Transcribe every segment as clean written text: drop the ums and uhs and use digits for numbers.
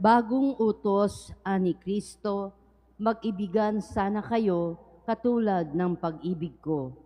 Bagong utos ani Kristo, mag-ibigan sana kayo katulad ng pag-ibig ko.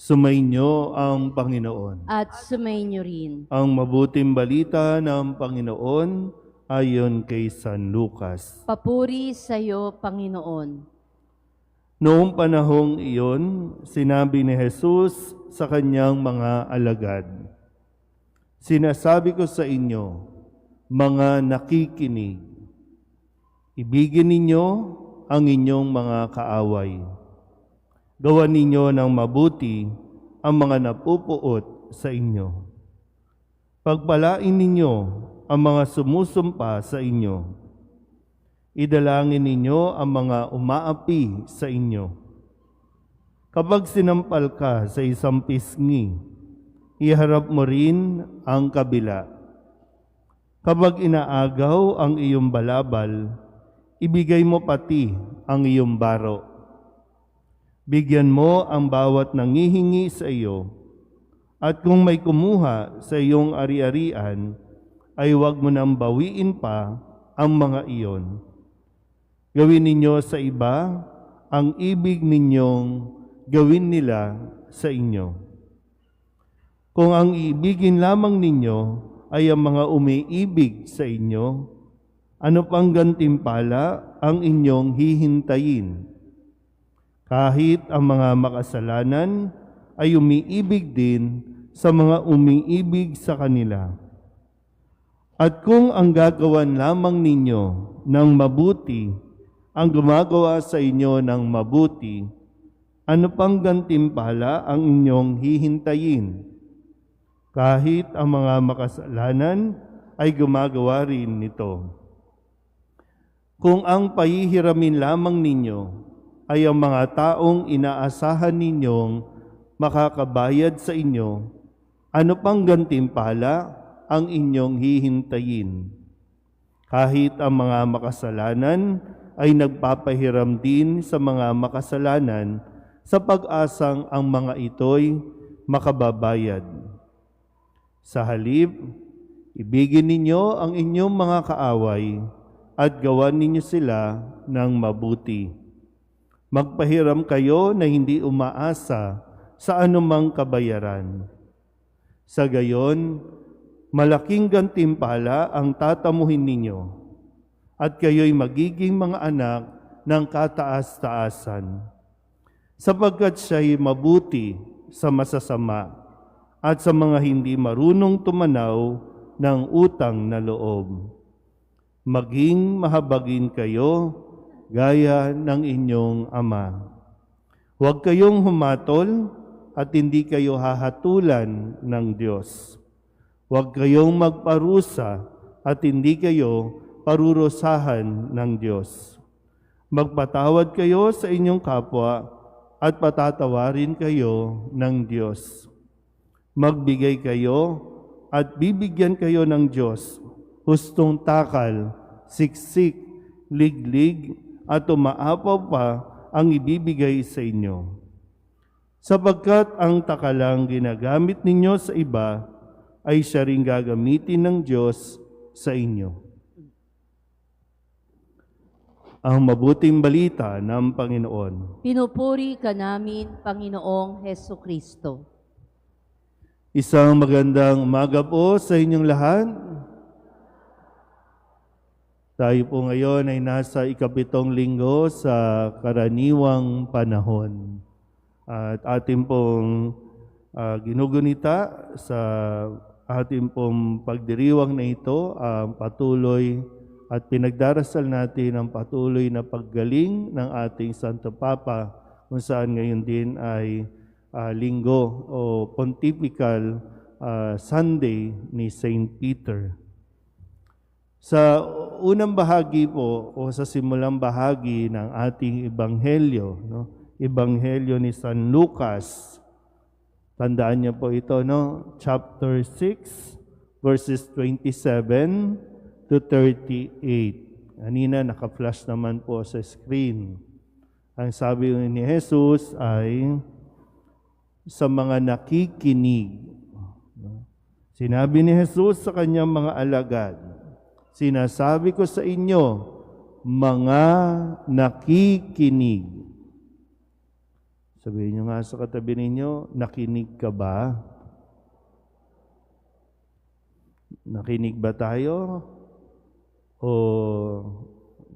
Sumainyo ang Panginoon. At sumainyo rin. Ang mabuting balita ng Panginoon ayon kay San Lucas. Papuri sa iyo, Panginoon. Noong panahong iyon, sinabi ni Jesus sa kanyang mga alagad, "Sinasabi ko sa inyo, mga nakikinig, ibigin ninyo ang inyong mga kaaway. Gawan ninyo ng mabuti ang mga napupuot sa inyo. Pagpalain ninyo ang mga sumusumpa sa inyo. Idalangin ninyo ang mga umaapi sa inyo. Kapag sinampal ka sa isang pisngi, iharap mo rin ang kabila. Kapag inaagaw ang iyong balabal, ibigay mo pati ang iyong baro. Bigyan mo ang bawat nangihingi sa iyo, at kung may kumuha sa iyong ari-arian, ay huwag mo nang bawiin pa ang mga iyon. Gawin ninyo sa iba ang ibig ninyong gawin nila sa inyo. Kung ang ibigin lamang ninyo ay ang mga umiibig sa inyo, ano pang gantimpala ang inyong hihintayin? Kahit ang mga makasalanan ay umiibig din sa mga umiibig sa kanila. At kung ang gagawan lamang ninyo ng mabuti ang gumagawa sa inyo ng mabuti, ano pang gantimpala ang inyong hihintayin? Kahit ang mga makasalanan ay gumagawa rin nito. Kung ang pahihiramin lamang ninyo ay ang mga taong inaasahan ninyong makakabayad sa inyo, ano pang gantimpala ang inyong hihintayin? Kahit ang mga makasalanan ay nagpapahiram din sa mga makasalanan sa pag-asang ang mga ito'y makababayad. Sa halip, ibigin ninyo ang inyong mga kaaway at gawan ninyo sila ng mabuti. Magpahiram kayo na hindi umaasa sa anumang kabayaran. Sa gayon, malaking gantimpala ang tatamuhin ninyo, at kayo'y magiging mga anak ng kataas-taasan, sapagkat siya'y mabuti sa masasama at sa mga hindi marunong tumanaw ng utang na loob. Maging mahabagin kayo gaya ng inyong Ama. Huwag kayong humatol at hindi kayo hahatulan ng Diyos. Huwag kayong magparusa at hindi kayo parurusahan ng Diyos. Magpatawad kayo sa inyong kapwa at patatawarin kayo ng Diyos. Magbigay kayo at bibigyan kayo ng Diyos, hustong takal, siksik, liglig, at umaapaw pa ang ibibigay sa inyo. Sapagkat ang takalang ginagamit ninyo sa iba ay siya ring gagamitin ng Diyos sa inyo. Ang mabuting balita ng Panginoon. Pinupuri ka namin, Panginoong Hesukristo. Isang magandang umaga po sa inyong lahat. Tayo po ngayon ay nasa ikapitong linggo sa karaniwang panahon. At ating pong ginugunita sa ating pong pagdiriwang na ito ang patuloy at pinagdarasal natin ang patuloy na paggaling ng ating Santo Papa, kung saan ngayon din ay linggo o Pontifical Sunday ni Saint Peter. Sa unang bahagi po o sa simulang bahagi ng ating ebanghelyo, no? Ebanghelyo ni San Lucas. Tandaan niyo po ito, no? Chapter 6, verses 27 to 38. Kanina naka-flash naman po sa screen. Ang sabi ni Jesus ay sa mga nakikinig. Sinabi ni Jesus sa kanyang mga alagad, sinasabi ko sa inyo, mga nakikinig. Sabihin nyo nga sa katabi ninyo, nakinig ka ba? Nakinig ba tayo? O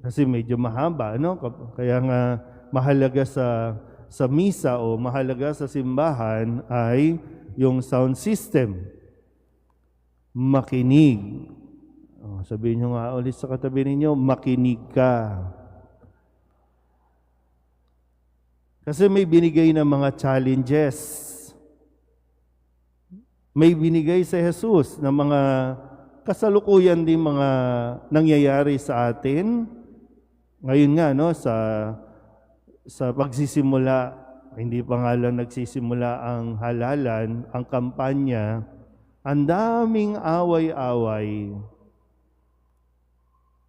kasi medyo mahaba, no? Kaya nga mahalaga sa misa o mahalaga sa simbahan ay yung sound system. Makinig. Sabihin nyo nga ulit sa katabi ninyo, makinig ka. Kasi may binigay na mga challenges. May binigay sa Jesus na mga kasalukuyan din mga nangyayari sa atin. Ngayon nga, no, sa pagsisimula, hindi pa nga lang nagsisimula ang halalan, ang kampanya, ang daming away-away.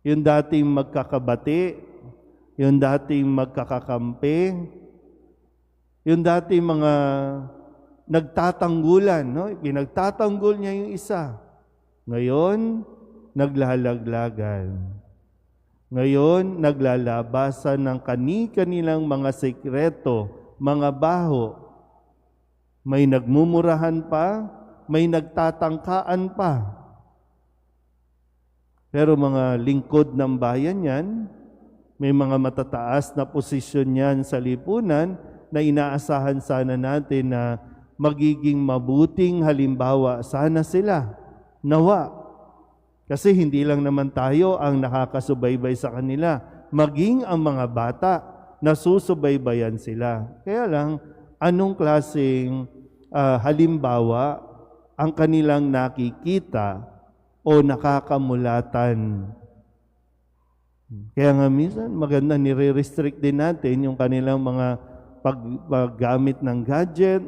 Yung dating magkakabati, yung dating magkakakampi, yung dating mga nagtatanggulan, no? Pinagtatanggol niya yung isa. Ngayon, naglalaglagan. Ngayon, naglalabasan ng kani-kanilang mga sekreto, mga baho. May nagmumurahan pa, may nagtatangkaan pa. Pero mga lingkod ng bayan yan, may mga matataas na posisyon yan sa lipunan na inaasahan sana natin na magiging mabuting halimbawa sana sila. Nawa. Kasi hindi lang naman tayo ang nakakasubaybay sa kanila. Maging ang mga bata, nasusubaybayan sila. Kaya lang, anong klaseng halimbawa ang kanilang nakikita o nakakamulatan? Kaya nga minsan maganda nire-restrict din natin yung kanilang mga paggamit ng gadget,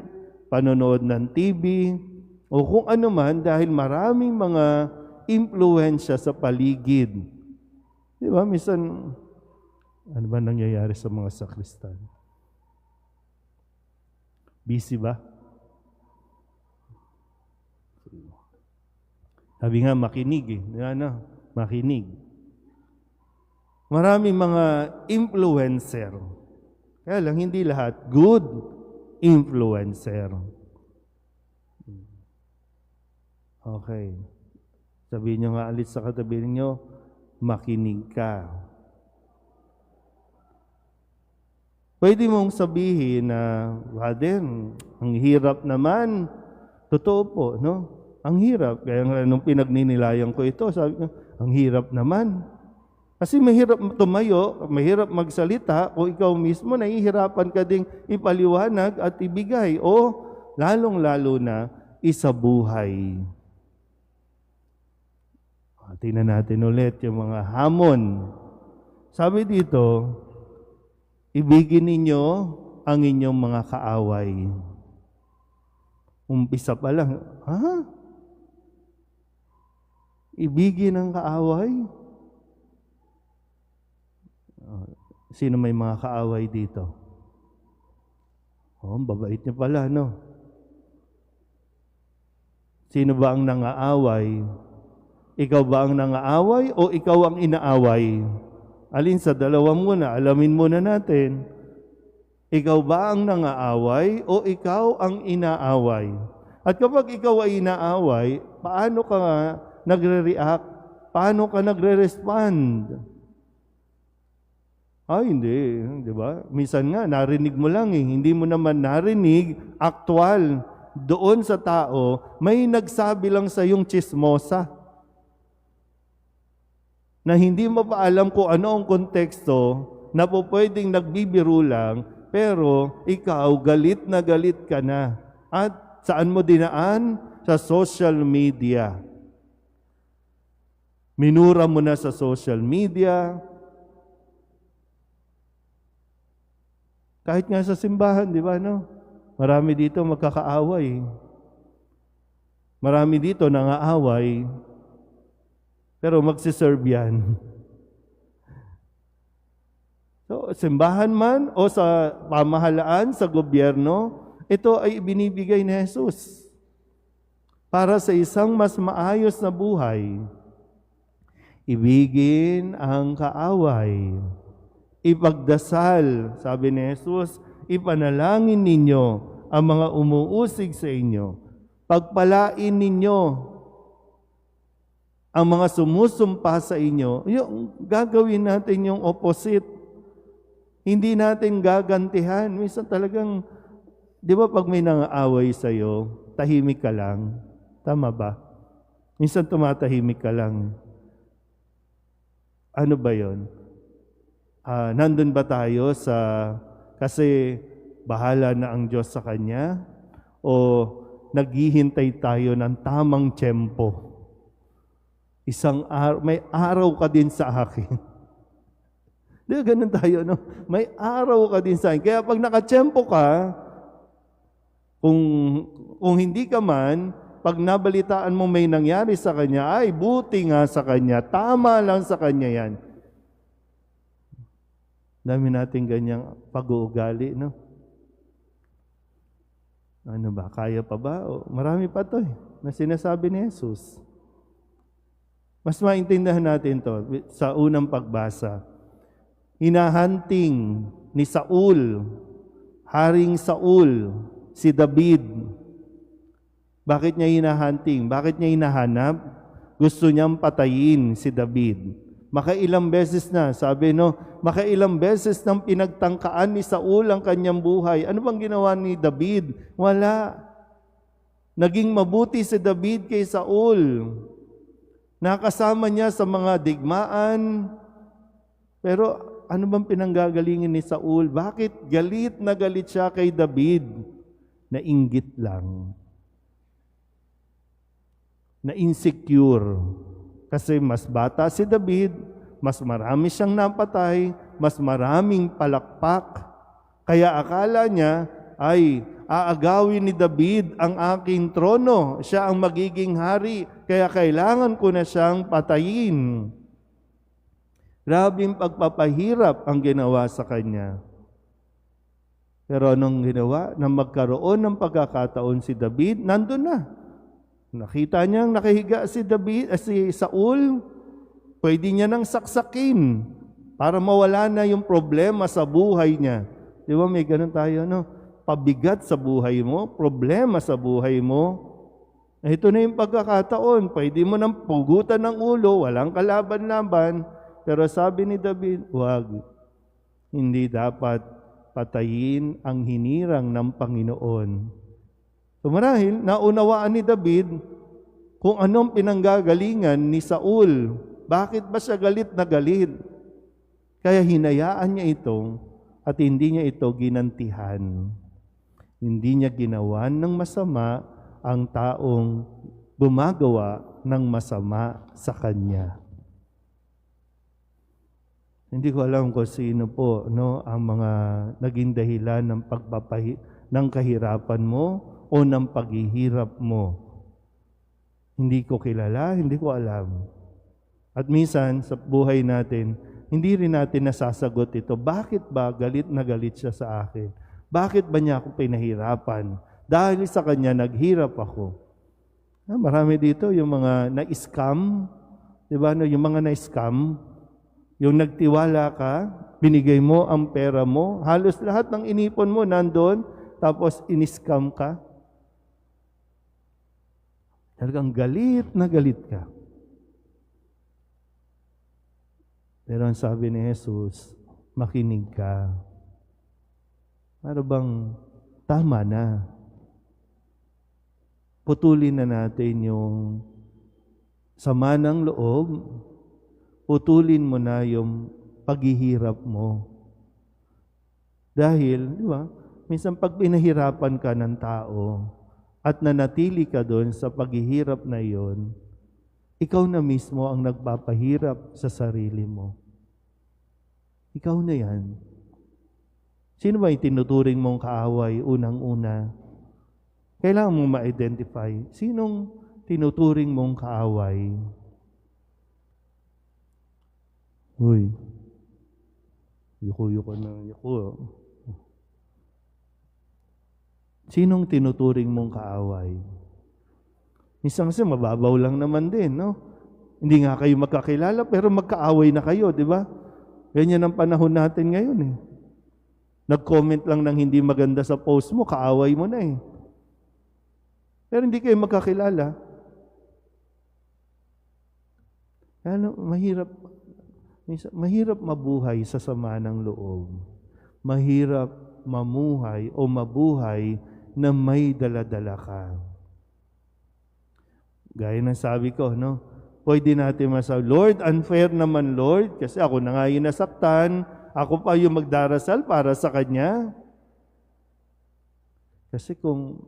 panonood ng TV, o kung ano man dahil maraming mga impluensya sa paligid. Di ba? Minsan, ano ba nangyayari sa mga sakristan? Busy ba? Sabi nga, makinig Ano? Makinig. Maraming mga influencer. Kaya lang, hindi lahat good influencer. Okay. Sabihin nyo nga alit sa katabi ninyo, makinig ka. Pwede mong sabihin na, Father, ang hirap naman. Totoo po, no? Ang hirap. Kaya nga nung pinagninilayan ko ito, sabi ko, ang hirap naman. Kasi mahirap tumayo, mahirap magsalita, o ikaw mismo nahihirapan ka ding ipaliwanag at ibigay, o lalong-lalo na isabuhay. Tingnan natin ulit yung mga hamon. Sabi dito, ibigin ninyo ang inyong mga kaaway. Umpisa pa lang, ibigin ang kaaway? Sino may mga kaaway dito? Babait niya pala, no? Sino ba ang nangaaway? Ikaw ba ang nangaaway o ikaw ang inaaway? Alin sa dalawa muna, alamin muna natin. Ikaw ba ang nangaaway o ikaw ang inaaway? At kapag ikaw ay inaaway, paano ka nagre-react? Paano ka nagre-respond? Hindi, di ba? Minsan nga, narinig mo lang hindi mo naman narinig, aktual. Doon sa tao, may nagsabi lang sa yung chismosa. Na hindi mo pa alam kung ano ang konteksto, na po pwedeng nagbibiro lang, pero ikaw, galit na galit ka na. At saan mo dinaan? Sa social media. Minura mo na sa social media. Kahit nga sa simbahan, di ba, no? Marami dito magkakaaway. Marami dito nangaaway. Pero magsiserve yan. So, simbahan man o sa pamahalaan, sa gobyerno, ito ay ibinibigay ni Jesus para sa isang mas maayos na buhay. Ibigin ang kaaway. Ipagdasal, sabi ni Jesus, ipanalangin ninyo ang mga umuusig sa inyo. Pagpalain ninyo ang mga sumusumpa sa inyo. Yung gagawin natin yung opposite. Hindi natin gagantihan. Minsan talagang, di ba pag may nangaaway sa'yo, tahimik ka lang. Tama ba? Minsan tumatahimik ka lang. Ano ba yon? Nandun ba tayo kasi bahala na ang Diyos sa Kanya? O naghihintay tayo ng tamang tiyempo? May araw ka din sa akin. Di ba ganun tayo, no? May araw ka din sa akin. Kaya pag nakatiyempo ka, kung hindi ka man, pag nabalitaan mo may nangyari sa Kanya, ay buti nga sa Kanya, tama lang sa Kanya yan. Dami natin ganyang pag-uugali, no? Ano ba? Kaya pa ba? O, marami pa to na sinasabi ni Jesus. Mas maintindihan natin to sa unang pagbasa. Hinahanting ni Saul, Haring Saul, si David. Bakit niya hinahanting? Bakit niya hinahanap? Gusto niyang patayin si David. Makailang beses na, sabi makailang beses nang pinagtangkaan ni Saul ang kanyang buhay. Ano bang ginawa ni David? Wala. Naging mabuti si David kay Saul. Nakasama niya sa mga digmaan. Pero ano bang pinanggagalingin ni Saul? Bakit galit na galit siya kay David? Nainggit lang. Na-insecure. Kasi mas bata si David, mas marami siyang napatay, mas maraming palakpak. Kaya akala niya ay aagawin ni David ang aking trono. Siya ang magiging hari, kaya kailangan ko na siyang patayin. Grabing pagpapahirap ang ginawa sa kanya. Pero anong ginawa? Nang magkaroon ng pagkakataon si David, nandun na. Nakita niyang nakahiga si Saul, pwede niya nang saksakin para mawala na yung problema sa buhay niya. Di ba may ganun tayo, no? Pabigat sa buhay mo, problema sa buhay mo. Ito na yung pagkakataon, pwede mo nang pugutan ng ulo, walang kalaban-laban. Pero sabi ni David, wag, hindi dapat patayin ang hinirang ng Panginoon. So marahil, naunawaan ni David kung anong pinanggagalingan ni Saul. Bakit ba siya galit na galit? Kaya hinayaan niya ito at hindi niya ito ginantihan. Hindi niya ginawan ng masama ang taong gumagawa ng masama sa kanya. Hindi ko alam kung sino po ang mga naging dahilan ng kahirapan mo o ng paghihirap mo. Hindi ko kilala, hindi ko alam. At minsan, sa buhay natin, hindi rin natin nasasagot ito. Bakit ba galit na galit siya sa akin? Bakit ba niya ako pinahirapan? Dahil sa kanya, naghirap ako. Marami dito yung mga na-scam. Diba? Yung mga na-scam, yung nagtiwala ka, binigay mo ang pera mo, halos lahat ng inipon mo nandun, tapos in-scam ka. Talagang galit na galit ka. Pero ang sabi ni Jesus, makinig ka. Para bang tama na. Putulin na natin yung sama ng loob. Putulin mo na yung paghihirap mo. Dahil, di ba, minsan pag pinahirapan ka ng tao, at nanatili ka doon sa paghihirap na iyon, Ikaw na mismo ang nagpapahirap sa sarili mo. Ikaw na yan. Sino ba yung tinuturing mong kaaway unang-una? Kailangan mong ma-identify. Sinong tinuturing mong kaaway? Uy, yuko na yuko. Sinong tinuturing mong kaaway? Minsan kasi mababaw lang naman din, no? Hindi nga kayo magkakilala, pero magkaaway na kayo, di ba? Ganyan ang panahon natin ngayon, eh. Nag-comment lang ng hindi maganda sa post mo, kaaway mo na, eh. Pero hindi kayo magkakilala. Ano, mahirap mabuhay sa sama ng loob. Mahirap mamuhay o mabuhay na may dala-dala ka. Gaya ng sabi ko, no? Pwede natin masabi, Lord, unfair naman, Lord, kasi ako na nga yung nasaktan, ako pa yung magdarasal para sa Kanya. Kasi kung,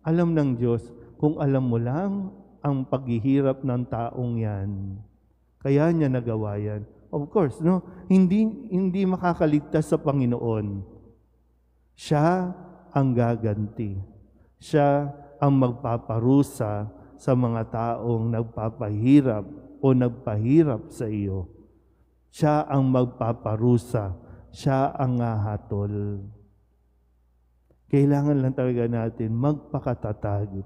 alam ng Diyos, kung alam mo lang ang paghihirap ng taong yan, kaya niya nagawa yan. Of course, no? Hindi makakaligtas sa Panginoon. Siya ang gaganti. Siya ang magpaparusa sa mga taong nagpapahirap o nagpahirap sa iyo. Siya ang magpaparusa. Siya ang hahatol. Kailangan lang talaga natin magpakatatag.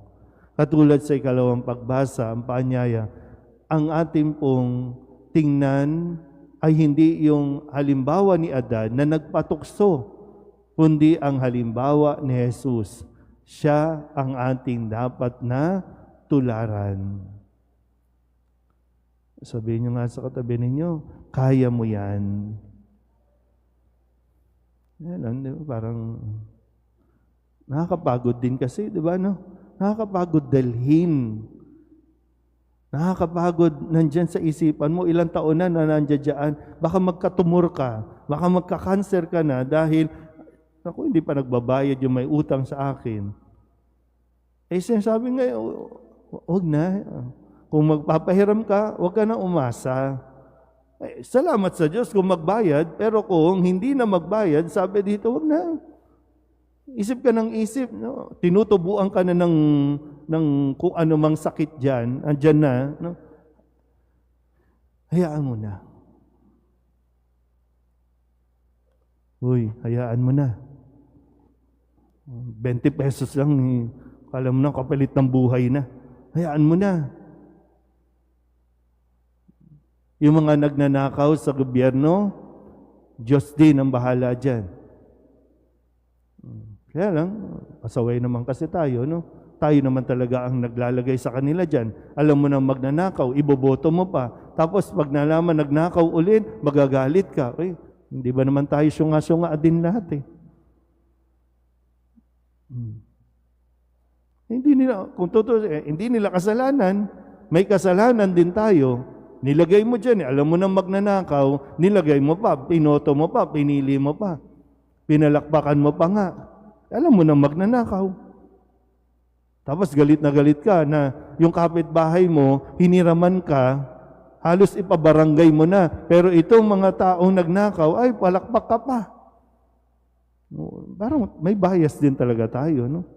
Katulad sa ikalawang pagbasa, ang paanyaya, ang ating pong tingnan ay hindi yung halimbawa ni Adan na nagpatukso, kundi ang halimbawa ni Jesus. Siya ang ating dapat na tularan. Sabihin nyo nga sa katabi ninyo, kaya mo yan. Yan, di ba? Parang nakakapagod din kasi, di ba? No? Nakakapagod dalhin. Nakakapagod nandyan sa isipan mo, ilang taon na nandyan dyan, baka magkatumor ka, baka magka-cancer ka na dahil, naku, hindi pa nagbabayad yung may utang sa akin. Eh, sinasabi nga, huwag na. Kung magpapahiram ka, huwag ka na umasa. Eh, salamat sa Diyos kung magbayad, pero kung hindi na magbayad, sabi dito, huwag na. Isip ka ng isip. No? Tinutubuan ka na ng kung ano mang sakit dyan, andyan na. No? Hayaan mo na. Uy, hayaan mo na. 20 pesos lang, kala mo na kapalit ng buhay na. Hayaan mo na. Yung mga nagnanakaw sa gobyerno, Diyos din ang bahala dyan. Kaya lang, pasaway naman kasi tayo, no? Tayo naman talaga ang naglalagay sa kanila dyan. Alam mo na magnanakaw, iboboto mo pa. Tapos pag nalaman nagnakaw ulit, magagalit ka. Uy, hindi ba naman tayo syunga-syunga din lahat, eh? Hindi nila, kung totoo, hindi nila kasalanan, may kasalanan din tayo. Nilagay mo dyan, alam mo na magnanakaw, nilagay mo pa, pinoto mo pa, pinili mo pa, pinalakpakan mo pa nga. Alam mo na magnanakaw. Tapos galit na galit ka na yung kapitbahay mo, hiniraman ka, halos ipabarangay mo na. Pero itong mga taong nagnakaw, ay palakpak ka pa. Parang may bias din talaga tayo, no?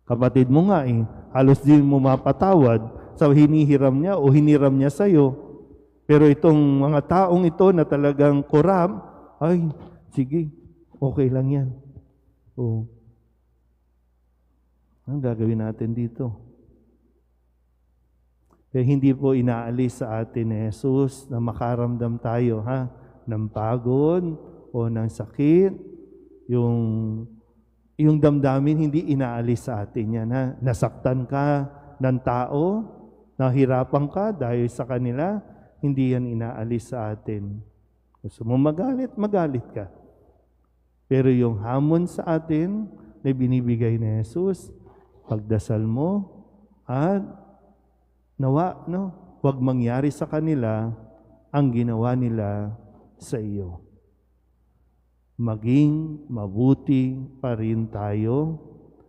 Kapatid mo nga halos din mo mapatawad sa hinihiram niya o hiniram niya sa'yo. Pero itong mga taong ito na talagang korap, ay, sige, okay lang yan. O, ang gagawin natin dito? Kaya hindi po inaalis sa atin ni Jesus na makaramdam tayo, ng pagod o ng sakit. Yung damdamin, hindi inaalis sa atin yan. Nasaktan ka ng tao, nahirapan ka dahil sa kanila, hindi yan inaalis sa atin. Gusto mo magalit, magalit ka. Pero yung hamon sa atin na binibigay ni Jesus, pagdasal mo at nawa, huwag mangyari sa kanila ang ginawa nila sa iyo. Maging mabuti pa rin tayo.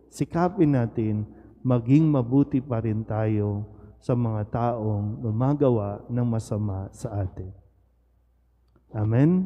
Sikapin natin, maging mabuti pa rin tayo sa mga taong gumagawa ng masama sa atin. Amen.